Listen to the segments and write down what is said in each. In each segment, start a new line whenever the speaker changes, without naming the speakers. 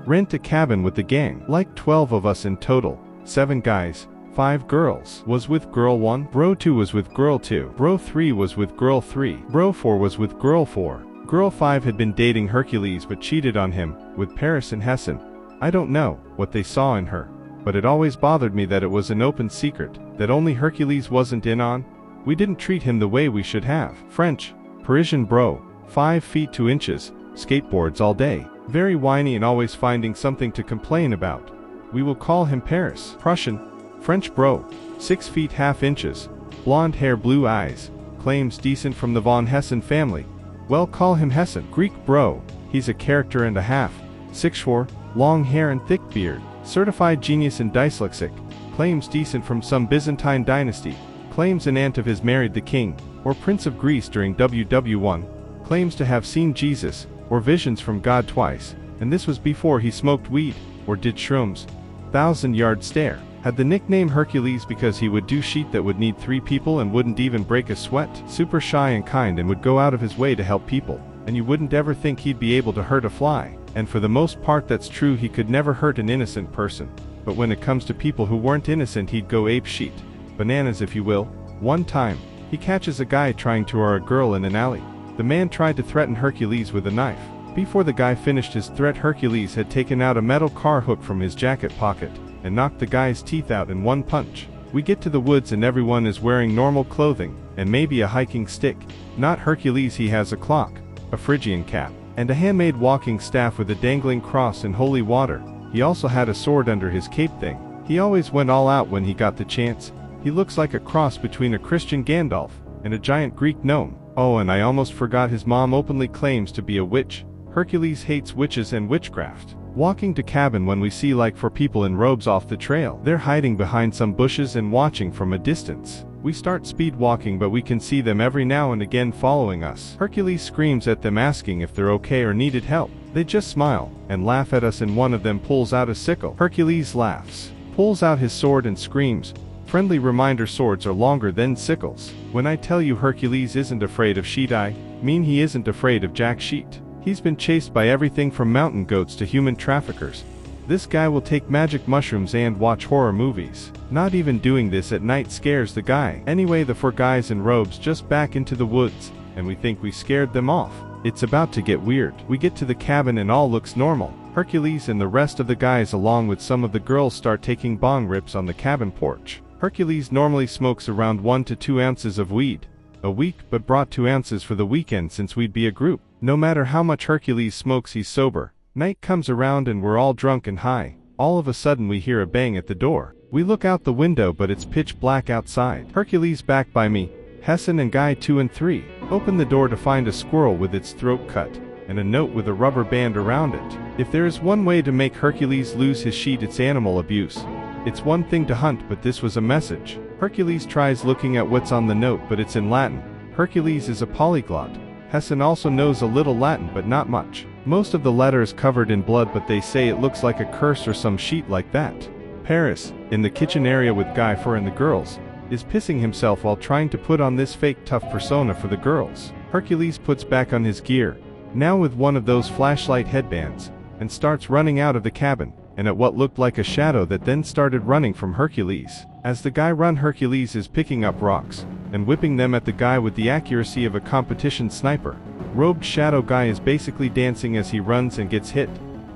rent a cabin with the gang. Like 12 of us in total. 7 guys, 5 girls. Was with girl 1. Bro 2 was with girl 2. Bro 3 was with girl 3. Bro 4 was with girl 4. Girl 5 had been dating Hercules but cheated on him, with Paris and Hessen. I don't know what they saw in her, but it always bothered me that it was an open secret, that only Hercules wasn't in on. We didn't treat him the way we should have. French, Parisian bro, 5 feet 2 inches, skateboards all day. Very whiny and always finding something to complain about. We will call him Paris. Prussian, French bro, 6 feet half inches, blonde hair blue eyes, claims decent from the von Hessen family. Well, call him Hessen. Greek bro, he's a character and a half, 6'4", long hair and thick beard, certified genius and dyslexic, claims decent from some Byzantine dynasty, claims an aunt of his married the king, or Prince of Greece during WW1, claims to have seen Jesus, or visions from God twice, and this was before he smoked weed, or did shrooms. 1,000-yard stare. Had the nickname Hercules because he would do shit that would need 3 people and wouldn't even break a sweat. Super shy and kind and would go out of his way to help people, and you wouldn't ever think he'd be able to hurt a fly. And for the most part that's true, he could never hurt an innocent person. But when it comes to people who weren't innocent, he'd go ape shit. Bananas, if you will. One time, he catches a guy trying to lure a girl in an alley. The man tried to threaten Hercules with a knife. Before the guy finished his threat, Hercules had taken out a metal car hook from his jacket pocket and knocked the guy's teeth out in one punch. We get to the woods and everyone is wearing normal clothing, and maybe a hiking stick. Not Hercules, he has a clock, a Phrygian cap, and a handmade walking staff with a dangling cross in holy water. He also had a sword under his cape thing. He always went all out when he got the chance. He looks like a cross between a Christian Gandalf and a giant Greek gnome. Oh, and I almost forgot, his mom openly claims to be a witch. Hercules hates witches and witchcraft. Walking to cabin when we see like 4 people in robes off the trail. They're hiding behind some bushes and watching from a distance. We start speed walking, but we can see them every now and again following us. Hercules screams at them asking if they're okay or needed help. They just smile and laugh at us, and one of them pulls out a sickle. Hercules laughs, pulls out his sword and screams. Friendly reminder, swords are longer than sickles. When I tell you Hercules isn't afraid of sheet, I mean he isn't afraid of jack sheet. He's been chased by everything from mountain goats to human traffickers. This guy will take magic mushrooms and watch horror movies. Not even doing this at night scares the guy. Anyway, the 4 guys in robes just back into the woods, and we think we scared them off. It's about to get weird. We get to the cabin and all looks normal. Hercules and the rest of the guys along with some of the girls start taking bong rips on the cabin porch. Hercules normally smokes around 1 to 2 ounces of weed a week, but brought 2 ounces for the weekend since we'd be a group. No matter how much Hercules smokes, he's sober. Night comes around and we're all drunk and high. All of a sudden we hear a bang at the door. We look out the window, but it's pitch black outside. Hercules back by me, Hessen and Guy 2 and 3. Open the door to find a squirrel with its throat cut, and a note with a rubber band around it. If there is one way to make Hercules lose his shit, it's animal abuse. It's one thing to hunt, but this was a message. Hercules tries looking at what's on the note, but it's in Latin. Hercules is a polyglot. Hessen also knows a little Latin, but not much. Most of the letter is covered in blood, but they say it looks like a curse or some shit like that. Paris, in the kitchen area with Guy 4 and the girls, is pissing himself while trying to put on this fake tough persona for the girls. Hercules puts back on his gear, now with one of those flashlight headbands, and starts running out of the cabin, and at what looked like a shadow that then started running from Hercules. As the guy runs, Hercules is picking up rocks and whipping them at the guy with the accuracy of a competition sniper. Robed shadow guy is basically dancing as he runs and gets hit.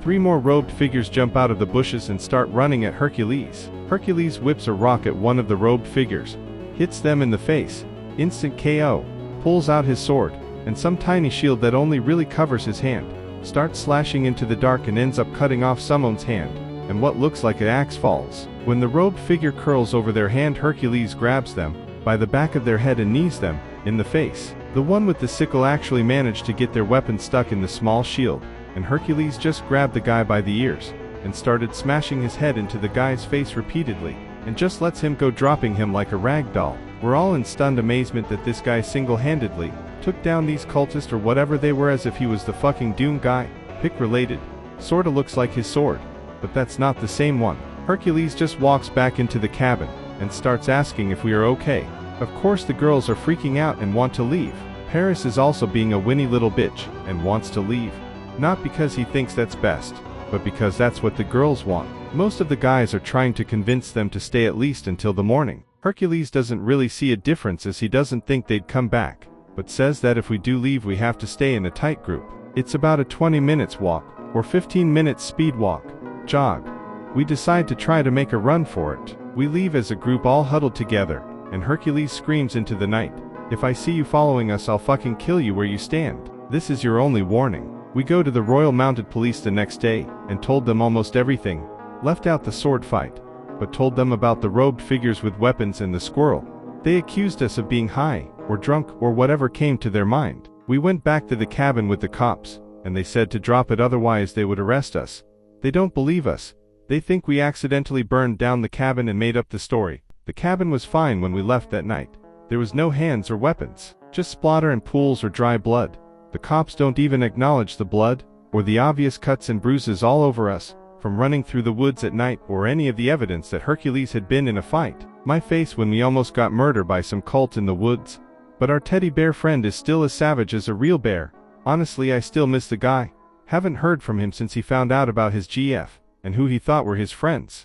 3 more robed figures jump out of the bushes and start running at Hercules. Hercules whips a rock at one of the robed figures, hits them in the face, instant KO, pulls out his sword, and some tiny shield that only really covers his hand, starts slashing into the dark and ends up cutting off someone's hand, and what looks like an axe falls. When the robed figure curls over their hand, Hercules grabs them by the back of their head and knees them in the face. The one with the sickle actually managed to get their weapon stuck in the small shield, and Hercules just grabbed the guy by the ears and started smashing his head into the guy's face repeatedly, and just lets him go, dropping him like a rag doll. We're all in stunned amazement that this guy single-handedly took down these cultists or whatever they were, as if he was the fucking Doom guy. Pick related. Sorta looks like his sword, but that's not the same one. Hercules just walks back into the cabin and starts asking if we are okay. Of course the girls are freaking out and want to leave. Paris is also being a whiny little bitch and wants to leave. Not because he thinks that's best, but because that's what the girls want. Most of the guys are trying to convince them to stay at least until the morning. Hercules doesn't really see a difference as he doesn't think they'd come back, but says that if we do leave we have to stay in a tight group. It's about a 20 minutes walk, or 15 minutes speed walk, jog. We decide to try to make a run for it. We leave as a group all huddled together, and Hercules screams into the night, "If I see you following us I'll fucking kill you where you stand. This is your only warning." We go to the Royal Mounted Police the next day, and told them almost everything, left out the sword fight, but told them about the robed figures with weapons and the squirrel. They accused us of being high, or drunk, or whatever came to their mind. We went back to the cabin with the cops, and they said to drop it otherwise they would arrest us. They don't believe us. They think we accidentally burned down the cabin and made up the story. The cabin was fine when we left that night. There was no hands or weapons, just splatter and pools or dry blood. The cops don't even acknowledge the blood, or the obvious cuts and bruises all over us, from running through the woods at night, or any of the evidence that Hercules had been in a fight. My face when we almost got murdered by some cult in the woods. But our teddy bear friend is still as savage as a real bear. Honestly, I still miss the guy. Haven't heard from him since he found out about his GF, and who he thought were his friends.